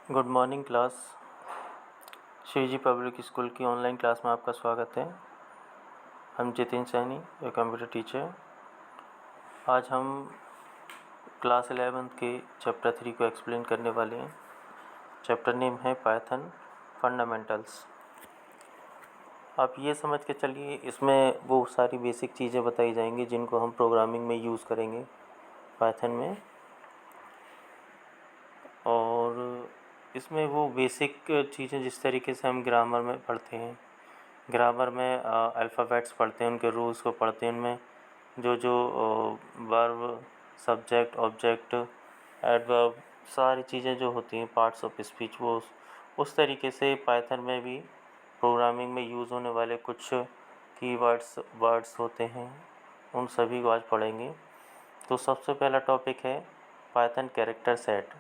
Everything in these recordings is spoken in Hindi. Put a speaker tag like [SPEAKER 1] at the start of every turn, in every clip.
[SPEAKER 1] Good morning class. Shivji public school की ऑनलाइन क्लास में आपका स्वागत है। हम जितिन सैनी, एक कंप्यूटर टीचर। आज हम क्लास 11 के चैप्टर 3 को एक्सप्लेन करने वाले हैं। चैप्टर नेम है पाइथन फंडामेंटल्स। आप ये समझ के चलिए, इसमें वो सारी बेसिक चीज़ें बताई जाएंगी जिनको हम प्रोग्रामिंग में यूज़ करेंगे पाइथन में। और इसमें वो बेसिक चीज़ें जिस तरीके से हम ग्रामर में पढ़ते हैं, ग्रामर में अल्फ़ाबेट्स पढ़ते हैं, उनके रूल्स को पढ़ते हैं, उनमें जो जो वर्ब, सब्जेक्ट, ऑब्जेक्ट, एडवर्ब, सारी चीज़ें जो होती हैं, पार्ट्स ऑफ स्पीच, वो उस तरीके से पाइथन में भी प्रोग्रामिंग में यूज़ होने वाले कुछ कीवर्ड्स, वर्ड्स होते हैं, उन सभी को आज पढ़ेंगे। तो सबसे पहला टॉपिक है पाइथन कैरेक्टर सेट।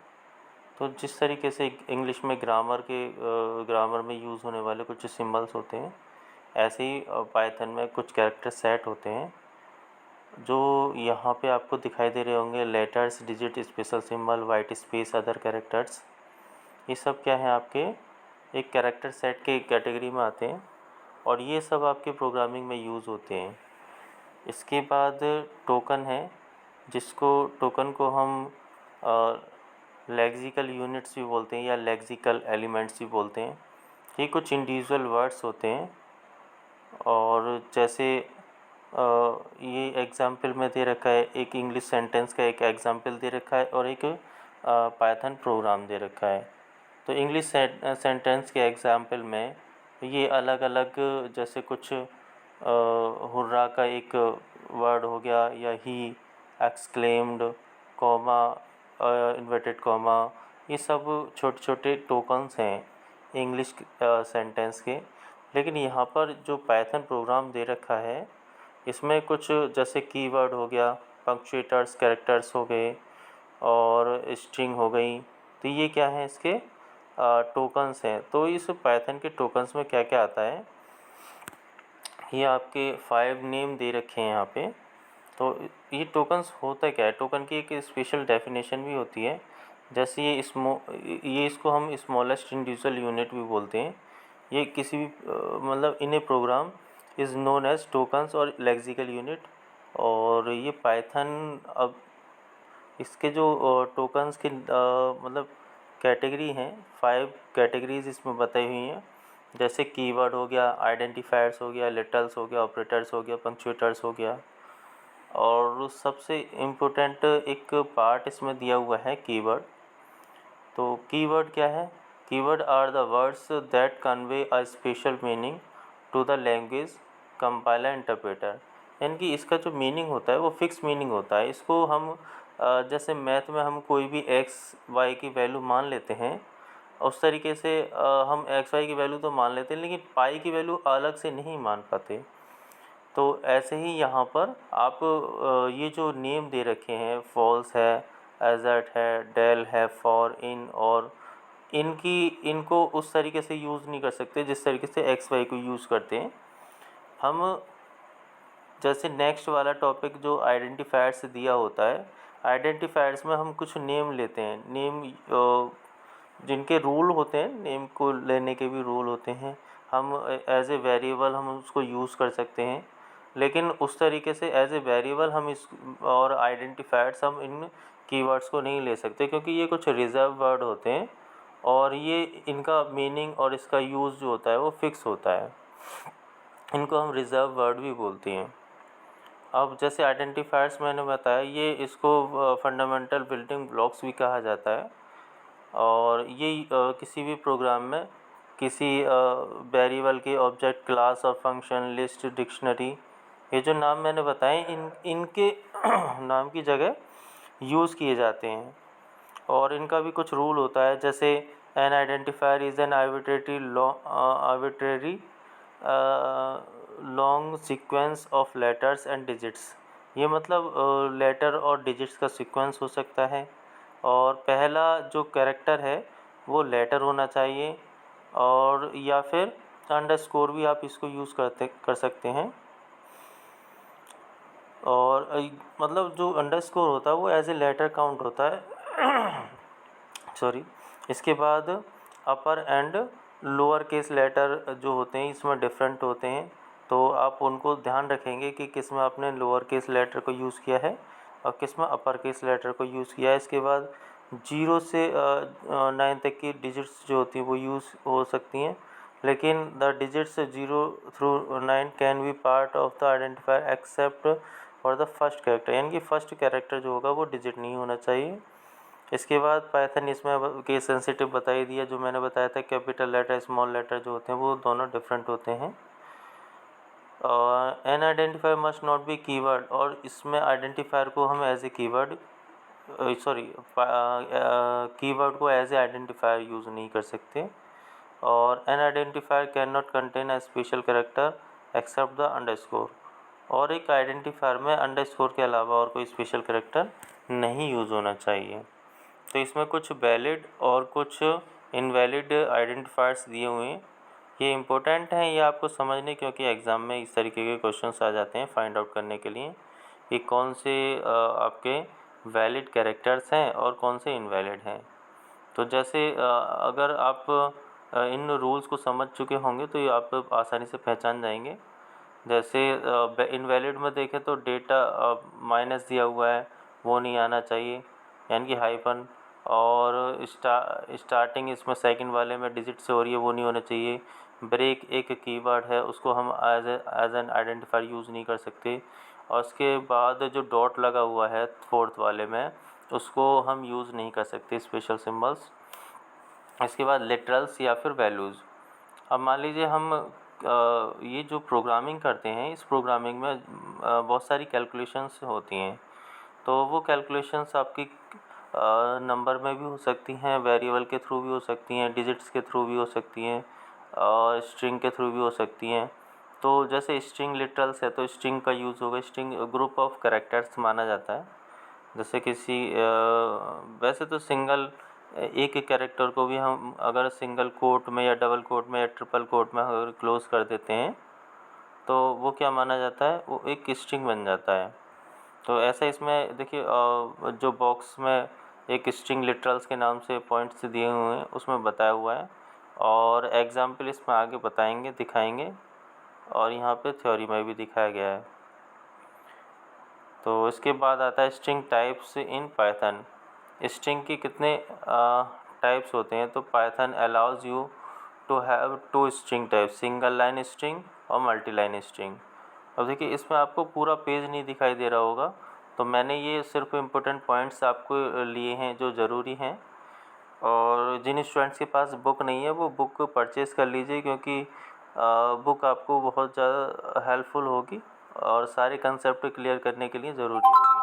[SPEAKER 1] तो जिस तरीके से इंग्लिश में ग्रामर में यूज़ होने वाले कुछ सिंबल्स होते हैं, ऐसे ही पाइथन में कुछ कैरेक्टर सेट होते हैं जो यहाँ पे आपको दिखाई दे रहे होंगे। Letters, digit, special symbol, white space, other characters, ये सब क्या है, आपके एक कैरेक्टर सेट के कैटेगरी में आते हैं और ये सब आपके प्रोग्रामिंग में यूज़ होते हैं। इसके बाद टोकन है, टोकन को हम लेक्सिकल यूनिट्स भी बोलते हैं या लेक्सिकल एलिमेंट्स भी बोलते हैं। ये कुछ इंडिविजुअल वर्ड्स होते हैं और जैसे ये एग्जाम्पल में दे रखा है, एक इंग्लिश सेंटेंस का एक एग्जाम्पल दे रखा है और एक पाइथन प्रोग्राम दे रखा है। तो इंग्लिश सेंटेंस के एग्जाम्पल में ये अलग अलग, जैसे कुछ हुर्रा का एक वर्ड हो गया, या ही, एक्सक्लेम्ड, कॉमा, इन्वर्टेड कॉमा, ये सब छोटे छोटे टोकन्स हैं इंग्लिश सेंटेंस के। लेकिन यहाँ पर जो पाइथन प्रोग्राम दे रखा है, इसमें कुछ जैसे कीवर्ड हो गया, पंक्चुएटर्स, कैरेक्टर्स हो गए और स्ट्रिंग हो गई, तो ये क्या है, इसके टोकन्स हैं। तो इस पाइथन के टोकन्स में क्या क्या आता है, ये आपके 5 नेम दे रखे हैं यहाँ पे। तो ये टोकन्स होता क्या है, टोकन की एक स्पेशल डेफिनेशन भी होती है। जैसे ये इसको हम स्मॉलेस्ट इंडिविजुअल यूनिट भी बोलते हैं। ये किसी भी मतलब in a program is known as tokens और लेक्सिकल यूनिट। और ये पाइथन, अब इसके जो टोकन्स के मतलब कैटेगरी हैं, 5 कैटेगरीज इसमें बताई हुई हैं। जैसे कीवर्ड हो गया, आइडेंटिफायर्स हो गया, लिटल्स हो गया, ऑपरेटर्स हो गया, पंक्चुएटर्स हो गया, और सबसे इम्पोर्टेंट एक पार्ट इसमें दिया हुआ है कीवर्ड। तो कीवर्ड क्या है, keyword are the words that convey a special meaning to the language compiler interpreter. यानी कि इसका जो मीनिंग होता है वो फिक्स मीनिंग होता है। इसको हम जैसे मैथ में हम कोई भी एक्स वाई की वैल्यू मान लेते हैं, उस तरीके से हम एक्स वाई की वैल्यू तो मान लेते हैं, लेकिन पाई की वैल्यू अलग से नहीं मान पाते। तो ऐसे ही यहाँ पर आप ये जो नेम दे रखे हैं, फॉल्स है, एजर्ट है, डेल है, फॉर, इन, और इनको उस तरीके से यूज़ नहीं कर सकते जिस तरीके से एक्स वाई को यूज़ करते हैं हम। जैसे नेक्स्ट वाला टॉपिक जो आइडेंटिफायर्स दिया होता है, आइडेंटिफायर्स में हम कुछ नेम लेते हैं, नेम जिनके रूल होते हैं, नेम को लेने के भी रूल होते हैं। हम एज ए वेरिएबल हम उसको यूज़ कर सकते हैं, लेकिन उस तरीके से एज ए वेरिएबल हम इस और आइडेंटिफायर्स हम इन कीवर्ड्स को नहीं ले सकते, क्योंकि ये कुछ रिजर्व वर्ड होते हैं और ये इनका मीनिंग और इसका यूज़ जो होता है वो फिक्स होता है। इनको हम रिजर्व वर्ड भी बोलते हैं। अब जैसे आइडेंटिफायर्स मैंने बताया, ये इसको फंडामेंटल बिल्डिंग ब्लॉक्स भी कहा जाता है। और ये किसी भी प्रोग्राम में किसी वेरिएबल के ऑब्जेक्ट, क्लास और फंक्शन, लिस्ट, डिक्शनरी, ये जो नाम मैंने बताए, इनके नाम की जगह यूज़ किए जाते हैं। और इनका भी कुछ रूल होता है, जैसे N identifier is an arbitrary long sequence of letters and digits. ये मतलब लेटर और डिजिट्स का सीक्वेंस हो सकता है, और पहला जो कैरेक्टर है वो लेटर होना चाहिए, और या फिर अंडरस्कोर भी आप इसको यूज़ कर सकते हैं। और मतलब जो अंडरस्कोर होता है वो एज ए लेटर काउंट होता है सॉरी। इसके बाद अपर एंड लोअर केस लेटर जो होते हैं इसमें डिफरेंट होते हैं, तो आप उनको ध्यान रखेंगे कि किस में आपने लोअर केस लेटर को यूज़ किया है और किस में अपर केस लेटर को यूज़ किया है। इसके बाद 0 से 9 तक की डिजिट्स जो होती हैं वो यूज़ हो सकती हैं, लेकिन the digits 0 through 9 can be part of the identifier except for the first character, यानी कि फर्स्ट कैरेक्टर जो होगा वो डिजिट नहीं होना चाहिए। इसके बाद पाइथन इसमें केस सेंसिटिव बता ही दिया, जो मैंने बताया था कैपिटल लेटर स्मॉल लेटर जो होते हैं वो दोनों डिफरेंट होते हैं। An identifier must not be keyword, और इसमें आइडेंटिफायर को हम एज ए कीवर्ड कीवर्ड को एज ए आइडेंटिफायर यूज़ नहीं कर सकते। और an identifier can not contain a special character except the underscore, और एक आइडेंटिफायर में अंडरस्कोर के अलावा और कोई स्पेशल कैरेक्टर नहीं यूज़ होना चाहिए। तो इसमें कुछ वैलिड और कुछ इनवैलिड आइडेंटिफायर्स दिए हुए हैं। ये इम्पोर्टेंट हैं ये आपको समझने, क्योंकि एग्ज़ाम में इस तरीके के क्वेश्चंस आ जाते हैं फाइंड आउट करने के लिए कि कौन से आपके वैलिड कैरेक्टर्स हैं और कौन से इनवैलिड हैं। तो जैसे अगर आप इन रूल्स को समझ चुके होंगे तो ये आप आसानी से पहचान जाएंगे। जैसे इनवैलिड में देखें तो डेटा माइनस दिया हुआ है वो नहीं आना चाहिए, यानी कि हाइफन, और स्टार्टिंग इसमें सेकंड वाले में डिजिट से हो रही है वो नहीं होना चाहिए। ब्रेक एक कीवर्ड है, उसको हम एज एन आइडेंटिफायर यूज़ नहीं कर सकते। और उसके बाद जो डॉट लगा हुआ है फोर्थ वाले में उसको हम यूज़ नहीं कर सकते स्पेशल सिंबल्स। इसके बाद लिटरल्स या फिर वैल्यूज़। अब मान लीजिए हम ये जो प्रोग्रामिंग करते हैं इस प्रोग्रामिंग में बहुत सारी कैलकुलेशंस होती हैं, तो वो कैलकुलेशंस आपकी नंबर में भी हो सकती हैं, वेरिएबल के थ्रू भी हो सकती हैं, डिजिट्स के थ्रू भी हो सकती हैं और स्ट्रिंग के थ्रू भी हो सकती हैं। तो जैसे स्ट्रिंग लिटरल्स है तो स्ट्रिंग का यूज़ होगा, स्ट्रिंग ग्रुप ऑफ कैरेक्टर्स माना जाता है। जैसे किसी वैसे तो सिंगल एक कैरेक्टर को भी हम अगर सिंगल कोट में या डबल कोट में या ट्रिपल कोट में अगर क्लोज कर देते हैं तो वो क्या माना जाता है, वो एक स्ट्रिंग बन जाता है। तो ऐसा इसमें देखिए जो बॉक्स में एक स्ट्रिंग लिटरल्स के नाम से पॉइंट्स दिए हुए हैं उसमें बताया हुआ है, और एग्जाम्पल इसमें आगे बताएंगे दिखाएंगे, और यहाँ पे थ्योरी में भी दिखाया गया है। तो इसके बाद आता है string types in Python. String के कितने टाइप्स होते हैं, तो Python allows you to have 2 string type, single line string और मल्टी लाइन स्ट्रिंग। अब देखिए इसमें आपको पूरा पेज नहीं दिखाई दे रहा होगा, तो मैंने ये सिर्फ इम्पोर्टेंट पॉइंट्स आपको लिए हैं जो ज़रूरी हैं। और जिन स्टूडेंट्स के पास बुक नहीं है वो बुक परचेज़ कर लीजिए, क्योंकि बुक आपको बहुत ज़्यादा हेल्पफुल होगी और सारे कंसेप्ट क्लियर करने के लिए ज़रूरी होगी।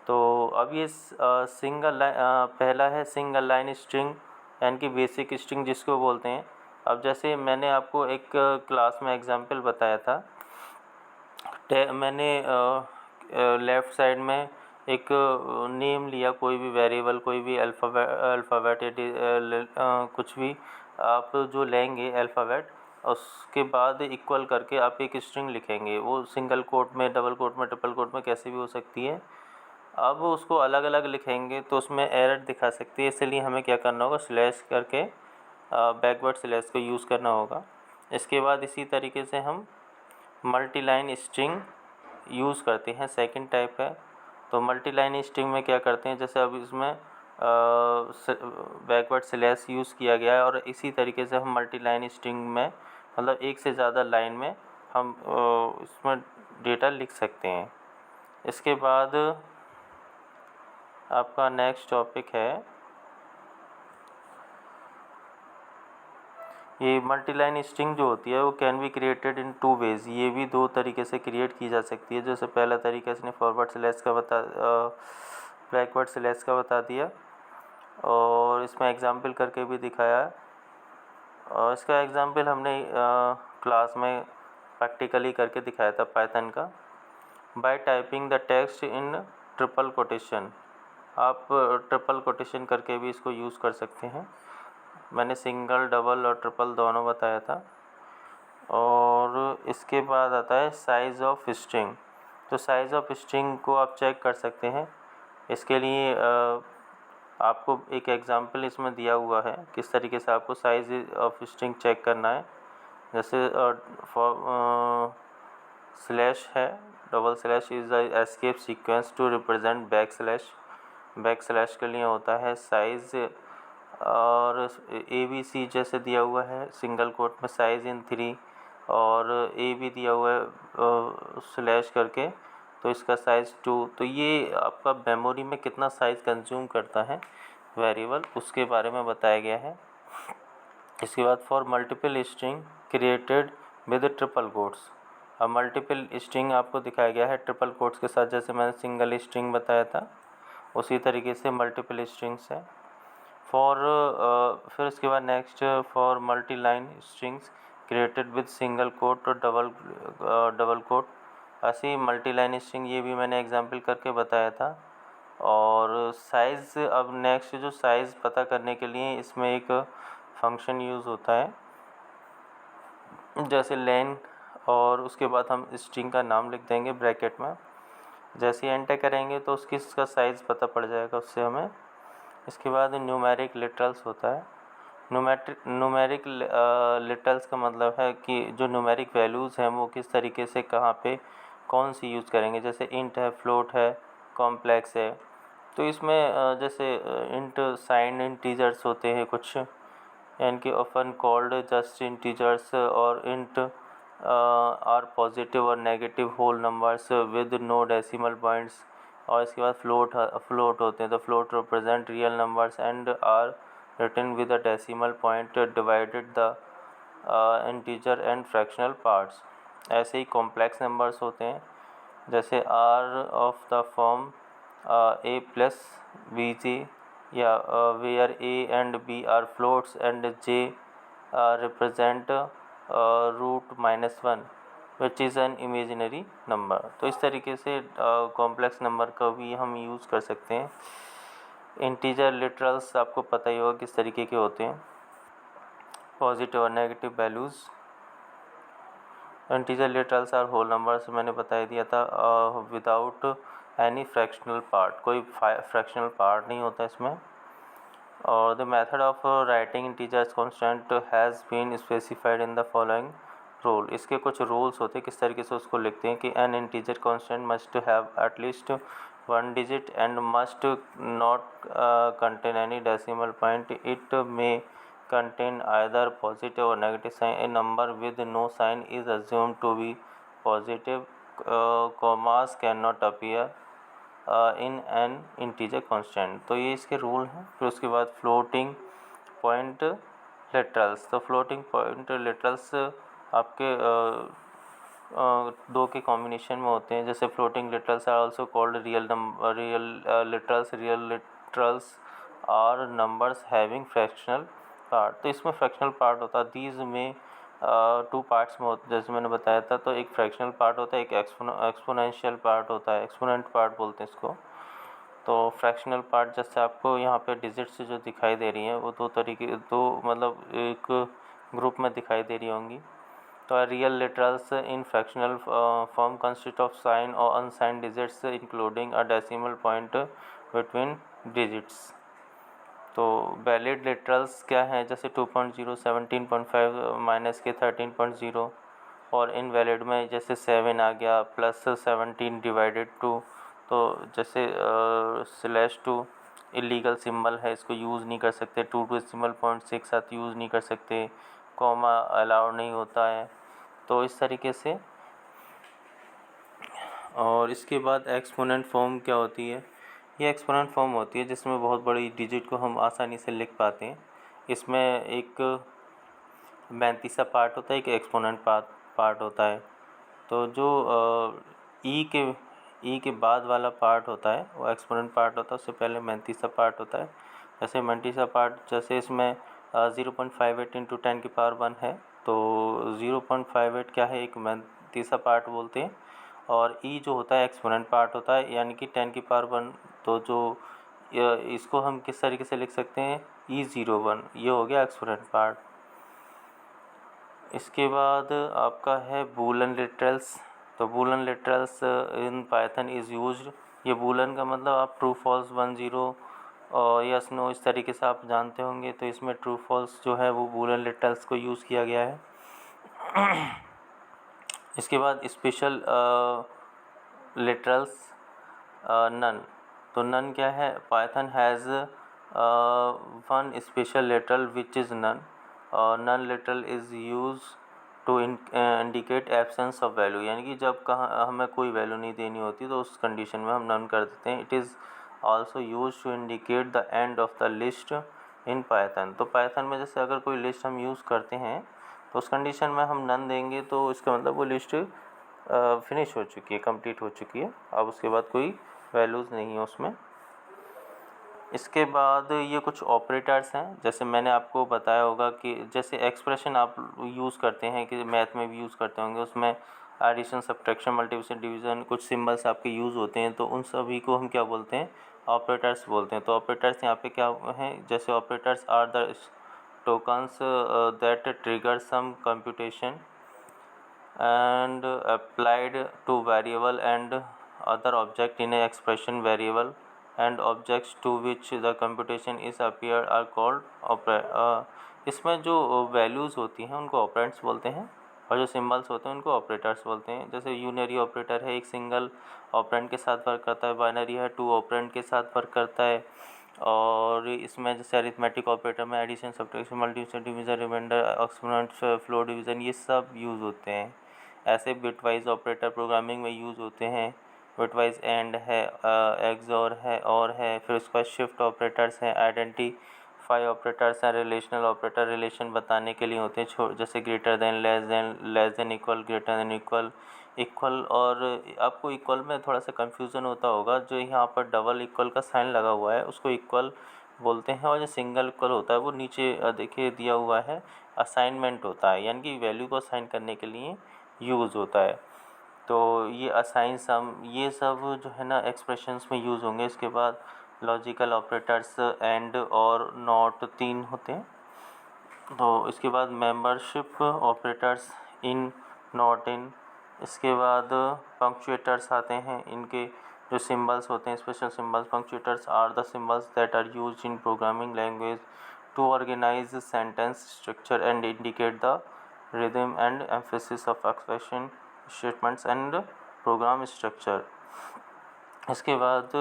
[SPEAKER 1] तो अब ये सिंगल लाइन पहला है सिंगल लाइन स्ट्रिंग, यानी कि बेसिक स्ट्रिंग जिसको बोलते हैं। अब जैसे मैंने आपको एक क्लास में एग्जांपल बताया था, मैंने लेफ़्ट साइड में एक नेम लिया, कोई भी वेरिएबल, कोई भी अल्फ़ाबेट कुछ भी आप जो लेंगे अल्फ़ाबेट, उसके बाद इक्वल करके आप एक स्ट्रिंग लिखेंगे। वो सिंगल कोट में, डबल कोट में, ट्रिपल कोट में कैसे भी हो सकती है। अब उसको अलग अलग लिखेंगे तो उसमें एरर दिखा सकती है, इसलिए हमें क्या करना होगा, स्लैश करके बैकवर्ड स्लैश को यूज़ करना होगा। इसके बाद इसी तरीके से हम मल्टी लाइन स्ट्रिंग यूज़ करते हैं, सेकंड टाइप है। तो मल्टी लाइन स्ट्रिंग में क्या करते हैं, जैसे अब इसमें बैकवर्ड स्लैश यूज़ किया गया है और इसी तरीके से हम मल्टी लाइन स्ट्रिंग में मतलब एक से ज़्यादा लाइन में हम इसमें डेटा लिख सकते हैं। इसके बाद आपका नेक्स्ट टॉपिक है ये मल्टी लाइन स्ट्रिंग जो होती है वो can be created in 2 ways. ये भी 2 तरीके से क्रिएट की जा सकती है। जैसे पहला तरीका इसने फॉरवर्ड स्लैश का बैकवर्ड स्लैश का बता दिया, और इसमें एग्जांपल करके भी दिखाया है। और इसका एग्जांपल हमने क्लास में प्रैक्टिकली करके दिखाया था पाइथन का। Bye typing the text in triple quotation, आप ट्रिपल कोटेशन करके भी इसको यूज़ कर सकते हैं। मैंने सिंगल, डबल और ट्रिपल दोनों बताया था। और इसके बाद आता है साइज़ ऑफ स्ट्रिंग। तो साइज़ ऑफ स्ट्रिंग को आप चेक कर सकते हैं। इसके लिए आपको एक एग्जांपल इसमें दिया हुआ है किस तरीके से आपको साइज ऑफ स्ट्रिंग चेक करना है। जैसे स्लैश है, double slash is escape sequence to represent back slash के लिए होता है साइज़, और ABC जैसे दिया हुआ है सिंगल कोट में साइज़ इन 3, और A भी दिया हुआ है स्लैश करके, तो इसका साइज़ 2। तो ये आपका मेमोरी में कितना साइज़ कंज्यूम करता है वेरिएबल, उसके बारे में बताया गया है। इसके बाद for multiple string created with triple quotes. अब मल्टीपल स्ट्रिंग आपको दिखाया गया है ट्रिपल कोट्स के साथ, जैसे मैंने सिंगल स्ट्रिंग बताया था उसी तरीके से मल्टीपल स्ट्रिंग्स है। फॉर फिर उसके बाद next for multi line strings created with single quote और डबल कोट। ऐसे ही मल्टी लाइन स्ट्रिंग ये भी मैंने एग्जांपल करके बताया था। और साइज़, अब नेक्स्ट जो साइज़ पता करने के लिए इसमें एक फंक्शन यूज़ होता है जैसे लेन, और उसके बाद हम स्ट्रिंग का नाम लिख देंगे ब्रैकेट में। जैसे एंटर करेंगे तो उसका साइज़ पता पड़ जाएगा उससे हमें। इसके बाद न्यूमेरिक लिटरल्स होता है। न्यूमेरिक लिटरल्स का मतलब है कि जो न्यूमेरिक वैल्यूज़ हैं वो किस तरीके से कहाँ पे कौन सी यूज़ करेंगे। जैसे इंट है, फ्लोट है, कॉम्प्लेक्स है। तो इसमें जैसे इंट साइन इंटीजर्स होते हैं कुछ, यानी कि ऑफन कॉल्ड जस्ट इंटीजर्स, और इंट आर पॉजिटिव और negative whole numbers with no decimal points. और इसके बाद फ्लोट होते हैं, तो float represent real numbers and are written with a decimal point divided the integer and fractional parts. ऐसे ही कॉम्प्लेक्स नंबर्स होते हैं जैसे are of the form a plus B J, या where a and b are floats and j represent √-1 which is an imaginary number. तो इस तरीके से कॉम्प्लेक्स नंबर का भी हम यूज़ कर सकते हैं। इंटीजर लिटरल्स आपको पता ही होगा किस तरीके के होते हैं, पॉजिटिव और negative values. Integer literals are whole numbers, मैंने बता दिया था, विदाउट एनी फ्रैक्शनल पार्ट, कोई फ्रैक्शनल पार्ट नहीं होता इसमें। और the method of writing integers constant has been specified in the following rule. इसके कुछ रूल्स होते हैं किस तरीके से उसको लिखते हैं कि N integer constant must have at least 1 digit and must not contain any decimal point. It may contain either positive or negative sign. A number with no sign is assumed to be positive. Commas cannot appear in an integer constant। तो ये इसके रूल हैं। फिर उसके बाद फ्लोटिंग पॉइंट लिटरल्स। तो फ्लोटिंग पॉइंट लिटरल्स आपके दो के कॉम्बिनेशन में होते हैं। जैसे floating literals are also called real literals. Real literals are numbers having fractional part. तो इसमें फ्रैक्शनल पार्ट होता है। दीज में 2 पार्ट्स में होता है, जैसे मैंने बताया था। तो एक फ्रैक्शनल पार्ट होता है, एक एक्सपोनेंशियल पार्ट होता है, एक्सपोनेंट पार्ट बोलते हैं इसको। तो फ्रैक्शनल पार्ट जैसे आपको यहाँ पे डिजिट्स जो दिखाई दे रही हैं वो दो मतलब एक ग्रुप में दिखाई दे रही होंगी। तो real literals in fractional form consist of sign और unsign digits including a decimal point between digits. तो वैलिड लिटरल्स क्या हैं, जैसे 2.0, 17.5 माइनस के 13.0। और इनवैलिड में जैसे 7 आ गया प्लस 17 डिवाइडेड 2। तो जैसे /2 इलीगल सिंबल है, इसको यूज़ नहीं कर सकते। 2 डेसिमल पॉइंट्स एक साथ यूज़ नहीं कर सकते। कॉमा अलाउड नहीं होता है। तो इस तरीके से। और इसके बाद एक्सपोनेंट फॉर्म क्या होती है। ये एक्सपोनेंट फॉर्म होती है जिसमें बहुत बड़ी डिजिट को हम आसानी से लिख पाते हैं। इसमें एक 35वां पार्ट होता है, एक एक्सपोनेंट पार्ट होता है। तो जो ई के बाद वाला पार्ट होता है वो एक्सपोनेंट पार्ट होता है, उससे पहले 35वां पार्ट होता है। जैसे 35वां पार्ट, जैसे इसमें 0.58 इंटू 10⁻1 है। तो 0.58 क्या है, एक 35वां पार्ट बोलते हैं। और ई जो होता है एक्सपोनेंट पार्ट होता है, यानी कि 10⁻1। तो जो इसको हम किस तरीके से लिख सकते हैं, E01, ये हो गया एक्सपोनेंट पार्ट। इसके बाद आपका है बूलन लिटरल्स। तो Boolean literals in Python is used. ये बूलन का मतलब आप ट्रू फॉल्स 1 0 और यस नो इस तरीके से आप जानते होंगे। तो इसमें ट्रू फॉल्स जो है वो बूलियन लिटरल्स को यूज़ किया गया है। इसके बाद स्पेशल लिटरल्स नन। तो नन क्या है? Python has one special literal which is none. None literal is use to indicate absence of value, यानी कि जब कहाँ हमें कोई वैल्यू नहीं देनी होती तो उस कंडीशन में हम नन कर देते हैं। It is also use to indicate the end of the list in Python. तो पाइथन में जैसे अगर कोई लिस्ट हम यूज़ करते हैं तो उस कंडीशन में हम नन देंगे तो इसका मतलब वो लिस्ट फिनिश हो चुकी है, कंप्लीट हो चुकी है, अब उसके बाद कोई वैल्यूज़ नहीं है उसमें। इसके बाद ये कुछ ऑपरेटर्स हैं, जैसे मैंने आपको बताया होगा कि जैसे एक्सप्रेशन आप यूज़ करते हैं कि मैथ में भी यूज़ करते होंगे, उसमें एडिशन, सब्ट्रैक्शन, मल्टीप्लिकेशन, डिवीज़न कुछ सिंबल्स आपके यूज़ होते हैं, तो उन सभी को हम क्या बोलते हैं? ऑपरेटर्स बोलते हैं। तो ऑपरेटर्स यहाँ पे क्या हैं? जैसे operators are the tokens that trigger some computation and applied to variable and other object in a expression variable and objects to which the computation is appeared are called इसमें जो वैल्यूज़ होती हैं उनको ऑपरेंड्स बोलते हैं और जो सिंबल्स होते हैं उनको ऑपरेटर्स बोलते हैं। जैसे यूनरी ऑपरेटर है, एक सिंगल ऑपरेंड के साथ वर्क करता है। बाइनरी है, 2 ऑपरेंड के साथ वर्क करता है। और इसमें जैसे अरिथमेटिक ऑपरेटर में addition, subtraction, multiplication, division, remainder, exponent, floor division ये सब यूज़ होते हैं। ऐसे बिटवाइज ऑपरेटर प्रोग्रामिंग में यूज़ होते हैं। बिटवाइज एंड है, एक्सॉर है, और है, फिर उसके बाद शिफ्ट ऑपरेटर्स हैं, आइडेंटिफाई ऑपरेटर्स हैं, रिलेशनल ऑपरेटर रिलेशन बताने के लिए होते हैं, जैसे greater than, less than equal, greater than equal, equal. और आपको इक्वल में थोड़ा सा कन्फ्यूज़न होता होगा, जो यहाँ पर डबल इक्वल का साइन लगा हुआ है उसको इक्वल बोलते हैं, और जो सिंगल इक्वल होता है वो नीचे देखिए दिया हुआ है, असाइनमेंट होता है, यानी कि वैल्यू को असाइन करने के लिए यूज़ होता है। तो ये असाइन, सम, ये सब जो है ना एक्सप्रेशंस में यूज़ होंगे। इसके बाद लॉजिकल ऑपरेटर्स एंड और नॉट 3 होते हैं। तो इसके बाद membership operators in, not in. इसके बाद पंक्चुएटर्स आते हैं, इनके जो सिंबल्स होते हैं special symbols. Punctuators are the symbols that are used in programming language to organize sentence structure and indicate the rhythm and emphasis of expression statements and program structure। इसके बाद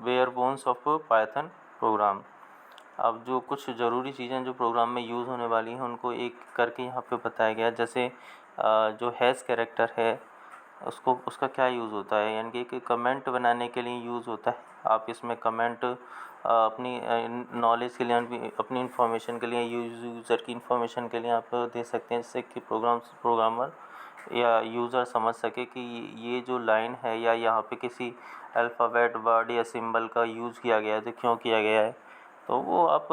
[SPEAKER 1] bare bones of Python program. अब जो कुछ ज़रूरी चीज़ें जो प्रोग्राम में यूज़ होने वाली हैं उनको एक करके यहाँ पे बताया गया। जैसे जो हैज़ कैरेक्टर है उसको, उसका क्या यूज़ होता है, यानी कि एक कमेंट बनाने के लिए यूज़ होता है। आप इसमें कमेंट अपनी नॉलेज के लिए, अपनी इन्फॉर्मेशन के लिए, यूज़र की इन्फॉर्मेशन के लिए आप दे सकते हैं, जिससे कि प्रोग्रामर या यूज़र समझ सके कि ये जो लाइन है या यहाँ पे किसी अल्फ़ाबेट, वर्ड या सिंबल का यूज़ किया गया है तो क्यों किया गया है। तो वो आप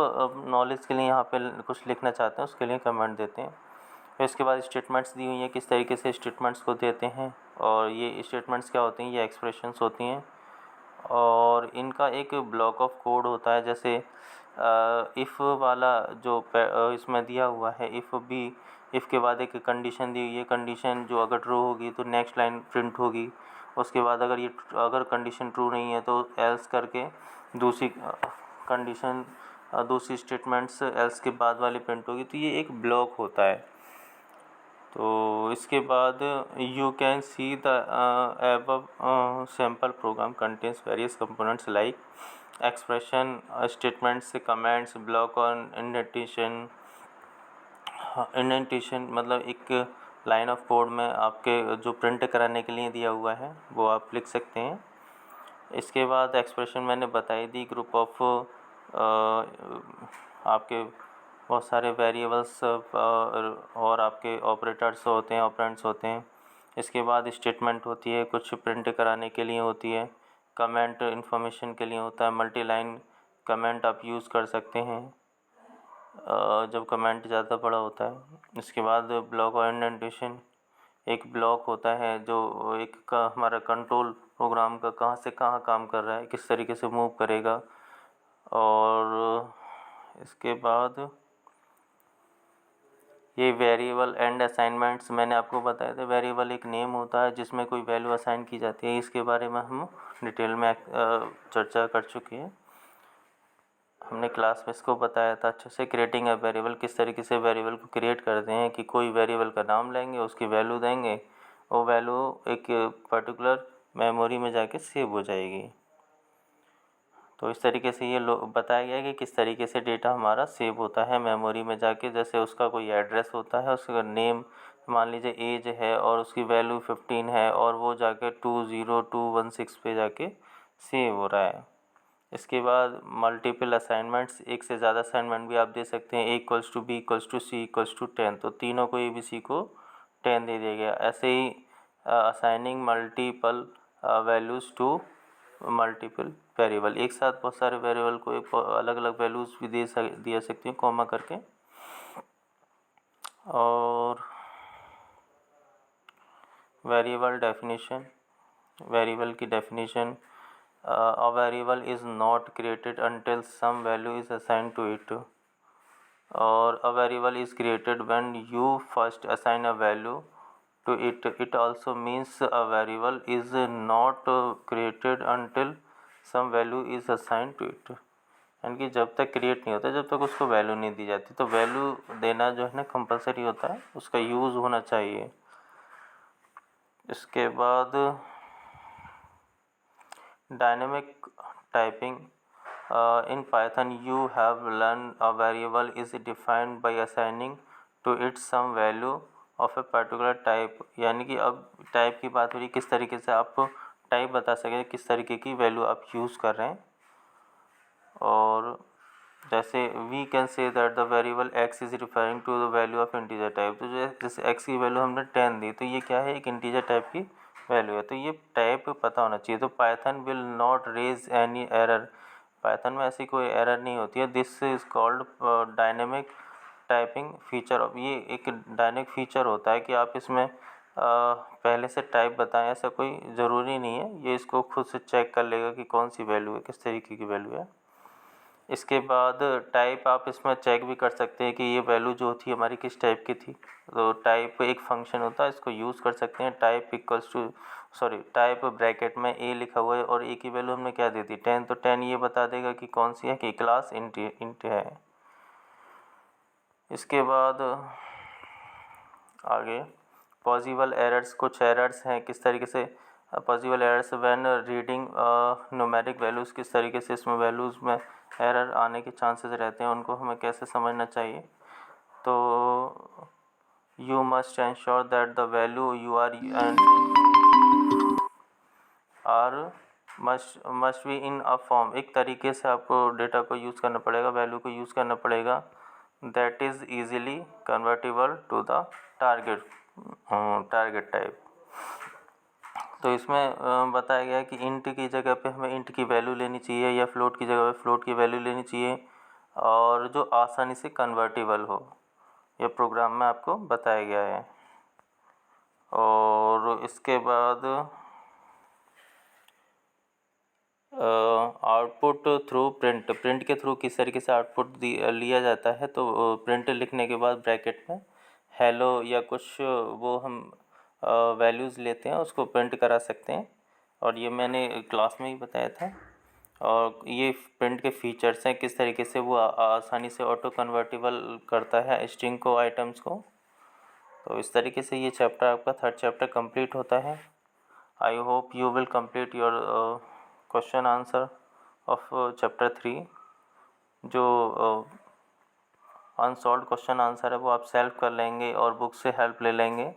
[SPEAKER 1] नॉलेज के लिए यहाँ पे कुछ लिखना चाहते हैं उसके लिए कमेंट देते हैं। फिर इसके बाद स्टेटमेंट्स दी हुई हैं, किस तरीके से स्टेटमेंट्स को देते हैं, और ये स्टेटमेंट्स क्या होती हैं? ये एक्सप्रेशंस होती हैं और इनका एक ब्लॉक ऑफ कोड होता है। जैसे इफ़ वाला जो इसमें दिया हुआ है, इफ़ के बाद एक कंडीशन दी हुई है, कंडीशन जो अगर ट्रू होगी तो नेक्स्ट लाइन प्रिंट होगी। उसके बाद अगर कंडीशन ट्रू नहीं है तो एल्स करके दूसरी कंडीशन, दूसरी स्टेटमेंट्स एल्स के बाद वाली प्रिंट होगी। तो ये एक ब्लॉक होता है। तो इसके बाद you can see the above sample program contains various components like expression, statements, commands, block और indentation। इंडेंटेशन मतलब एक लाइन ऑफ कोड में आपके जो प्रिंट कराने के लिए दिया हुआ है वो आप लिख सकते हैं। इसके बाद एक्सप्रेशन मैंने बताई दी, ग्रुप ऑफ आपके बहुत सारे वेरिएबल्स और आपके ऑपरेटर्स होते हैं, ऑपरेंड्स होते हैं। इसके बाद स्टेटमेंट होती है, कुछ प्रिंट कराने के लिए होती है। कमेंट इन्फॉर्मेशन के लिए होता है, मल्टी लाइन कमेंट आप यूज़ कर सकते हैं जब कमेंट ज़्यादा बड़ा होता है। इसके बाद ब्लॉक और इंडेंटेशन, एक ब्लॉक होता है जो एक का हमारा कंट्रोल प्रोग्राम का कहाँ से कहाँ काम कर रहा है, किस तरीके से मूव करेगा। और इसके बाद ये वेरिएबल एंड असाइनमेंट्स मैंने आपको बताया था। वेरिएबल एक नेम होता है जिसमें कोई वैल्यू असाइन की जाती है, इसके बारे में हम डिटेल में चर्चा कर चुके हैं। हमने क्लास में इसको बताया था अच्छे से। क्रिएटिंग अ वेरिएबल, किस तरीके से वेरिएबल को क्रिएट करते हैं कि कोई वेरिएबल का नाम लेंगे, उसकी वैल्यू देंगे, वो वैल्यू एक पर्टिकुलर मेमोरी में जाके सेव हो जाएगी। तो इस तरीके से ये बताया गया है कि किस तरीके से डेटा हमारा सेव होता है मेमोरी में जाके। जैसे उसका कोई एड्रेस होता है, उसका नेम मान लीजिए एज है और उसकी वैल्यू 15 है और वो जाके 20216 पे जाके सेव हो रहा है। इसके बाद मल्टीपल असाइनमेंट्स, एक से ज़्यादा असाइनमेंट भी आप दे सकते हैं। A equals to B equals to C equals to 10, तो तीनों को ABC को 10 दे दिया गया। ऐसे ही assigning multiple values to multiple variable, एक साथ बहुत सारे वेरिएबल को एक अलग अलग वैल्यूज़ भी दिया सकती हैं कॉमा करके। और वेरिएबल डेफिनेशन, वेरिएबल की definition, a variable is not created until some value is assigned to it, or a variable is created when you first assign a value to it. It also means a variable is not created until some value is assigned to it, यानी कि जब तक क्रिएट नहीं होता जब तक उसको वैल्यू नहीं दी जाती। तो वैल्यू देना जो है ना कंपलसरी होता है, उसका यूज़ होना चाहिए। इसके बाद dynamic typing, in Python you have learned a variable is defined by assigning to it some value of a particular type, यानी कि अब टाइप की बात हो रही, किस तरीके से आप टाइप बता सकें किस तरीके की वैल्यू आप यूज़ कर रहे हैं। और जैसे we can say that the variable x is referring to the value of integer type, तो जैसे x की वैल्यू हमने 10 दी, तो ये क्या है, एक इंटीजर टाइप की वैल्यू है, तो ये टाइप पता होना चाहिए। तो Python will not raise any error, Python में ऐसी कोई एरर नहीं होती है। This is called dynamic typing feature. अब ये एक डायनेमिक फीचर होता है कि आप इसमें पहले से टाइप बताएं, ऐसा कोई ज़रूरी नहीं है, ये इसको खुद से चेक कर लेगा कि कौन सी वैल्यू है, किस तरीके की वैल्यू है। इसके बाद टाइप आप इसमें चेक भी कर सकते हैं कि ये वैल्यू जो थी हमारी किस टाइप की थी। तो टाइप एक फंक्शन होता है, इसको यूज़ कर सकते हैं। Type equals to type bracket में ए लिखा हुआ है और ए की वैल्यू हमने क्या दी थी 10, तो 10 ये बता देगा कि कौन सी है, कि क्लास इंट है। इसके बाद आगे पॉसिबल एरर्स, कुछ एरर्स हैं किस तरीके से possible errors when reading numeric values, किस तरीके से इसमें वैल्यूज़ में एरर आने के चांसेस रहते हैं, उनको हमें कैसे समझना चाहिए। तो you must ensure that the value you are must be in a form, एक तरीके से आपको डेटा को यूज़ करना पड़ेगा, वैल्यू को यूज़ करना पड़ेगा, that is easily convertible to the target type. तो इसमें बताया गया है कि इंट की जगह पे हमें इंट की वैल्यू लेनी चाहिए या फ्लोट की जगह पे फ्लोट की वैल्यू लेनी चाहिए, और जो आसानी से कन्वर्टेबल हो, यह प्रोग्राम में आपको बताया गया है। और इसके बाद आउटपुट थ्रू प्रिंट, प्रिंट के थ्रू किस तरीके से आउटपुट लिया जाता है। तो प्रिंट लिखने के बाद ब्रैकेट में हेलो या कुछ वो हम वैल्यूज़ लेते हैं, उसको प्रिंट करा सकते हैं, और ये मैंने क्लास में ही बताया था। और ये प्रिंट के फीचर्स हैं, किस तरीके से वो आसानी से ऑटो कन्वर्टेबल करता है स्ट्रिंग को, आइटम्स को। तो इस तरीके से ये चैप्टर आपका थर्ड चैप्टर कंप्लीट होता है। I hope you will complete your question answer of chapter 3। जो अनसॉल्व क्वेश्चन आंसर है वो आप सेल्फ कर लेंगे और बुक से हेल्प ले लेंगे,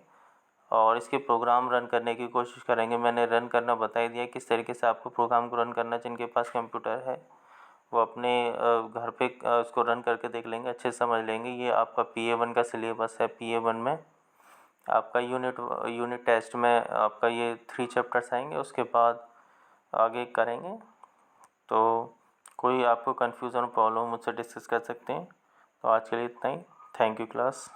[SPEAKER 1] और इसके प्रोग्राम रन करने की कोशिश करेंगे। मैंने रन करना बता ही दिया किस तरीके से आपको प्रोग्राम को रन करना। जिनके पास कंप्यूटर है वो अपने घर पे उसको रन करके देख लेंगे, अच्छे से समझ लेंगे। ये आपका PA1 का सिलेबस है। PA1 में आपका यूनिट टेस्ट में आपका ये 3 चैप्टर्स आएंगे, उसके बाद आगे करेंगे। तो कोई आपको कन्फ्यूज़न प्रॉब्लम मुझसे डिस्कस कर सकते हैं। तो आज के लिए इतना ही। Thank you class.